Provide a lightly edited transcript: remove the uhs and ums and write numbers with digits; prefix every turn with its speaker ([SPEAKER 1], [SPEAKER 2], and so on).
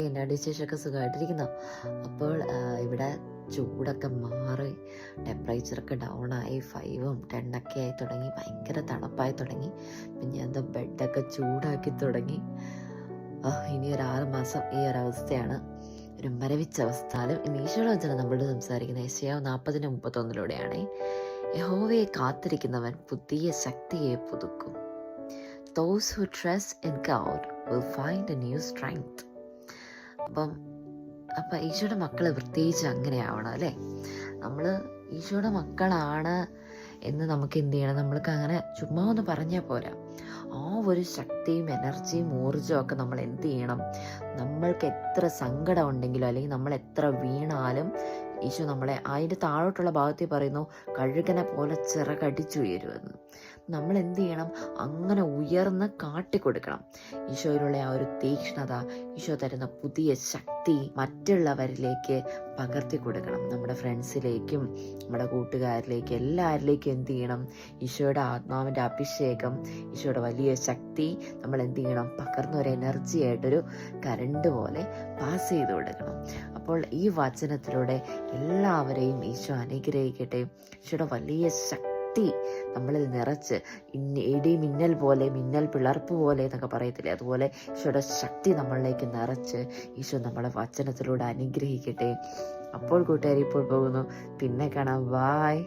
[SPEAKER 1] എന്നാ വിശേഷമൊക്കെ സുഖമായിട്ടിരിക്കുന്നു. അപ്പോൾ ഇവിടെ ചൂടൊക്കെ മാറി ടെമ്പറേച്ചറൊക്കെ ഡൗണായി 5ഉം 10 ആയി തുടങ്ങി. ഭയങ്കര തണുപ്പായി തുടങ്ങി. പിന്നെ എന്താ ബെഡൊക്കെ ചൂടാക്കി തുടങ്ങി. ഇനി ഒരു 6 മാസം ഈ ഒരവസ്ഥയാണ്, ഒരു മരവിച്ച അവസ്ഥ. ഇന്ന് ഈശോയുടെ വചനം നമ്മളോട് സംസാരിക്കുന്ന യെശയ്യാവ് 40:31 യഹോവയെ കാത്തിരിക്കുന്നവൻ പുതിയ ശക്തിയെ പുതുക്കും. Those who trust in God will find a new strength. അപ്പം ഈശോയുടെ മക്കൾ പ്രത്യേകിച്ച് അങ്ങനെ ആവണം അല്ലേ. നമ്മൾ ഈശോയുടെ മക്കളാണ് എന്ന് നമുക്ക് എന്ത് ചെയ്യണം? നമ്മൾക്ക് അങ്ങനെ ചുമ്മാ ഒന്ന് പറഞ്ഞാൽ പോരാ. ആ ഒരു ശക്തിയും എനർജിയും ഊർജ്ജവും ഒക്കെ നമ്മൾ എന്ത് ചെയ്യണം? നമ്മൾക്ക് എത്ര സങ്കടം ഉണ്ടെങ്കിലും അല്ലെങ്കിൽ നമ്മൾ എത്ര വീണാലും ഈശോ നമ്മളെ അതിൻ്റെ താഴോട്ടുള്ള ഭാഗത്തിൽ പറയുന്നു, കഴുകനെ പോലെ ചിറകടിച്ചുയരുമെന്ന്. നമ്മൾ എന്ത് ചെയ്യണം? അങ്ങനെ ഉയർന്ന് കാട്ടിക്കൊടുക്കണം. ഈശോയിലുള്ള ആ ഒരു തീക്ഷ്ണത, ഈശോ തരുന്ന പുതിയ ശക്തി മറ്റുള്ളവരിലേക്ക് പകർത്തി കൊടുക്കണം. നമ്മുടെ ഫ്രണ്ട്സിലേക്കും നമ്മുടെ കൂട്ടുകാരിലേക്കും എല്ലാവരിലേക്കും എന്ത് ചെയ്യണം? ഈശോയുടെ ആത്മാവിൻ്റെ അഭിഷേകം, ഈശോയുടെ വലിയ ശക്തി നമ്മൾ എന്ത് ചെയ്യണം? പകർന്നൊരു എനർജി ആയിട്ടൊരു കരണ്ട് പോലെ പാസ് ചെയ്ത് കൊടുക്കണം. അപ്പോൾ ഈ വചനത്തിലൂടെ എല്ലാവരെയും ഈശോ അനുഗ്രഹിക്കട്ടെ. ഈശോയുടെ വലിയ ശക്തി നമ്മളിൽ നിറച്ച്, ഇടി മിന്നൽ പോലെ, മിന്നൽ പിളർപ്പ് പോലെ എന്നൊക്കെ പറയത്തില്ലേ, അതുപോലെ ഈശോയുടെ ശക്തി നമ്മളിലേക്ക് നിറച്ച് ഈശോ നമ്മളെ വചനത്തിലൂടെ അനുഗ്രഹിക്കട്ടെ. അപ്പോൾ കൂട്ടുകാരി ഇപ്പോൾ പോകുന്നു, പിന്നെ കാണാം. ബായ്.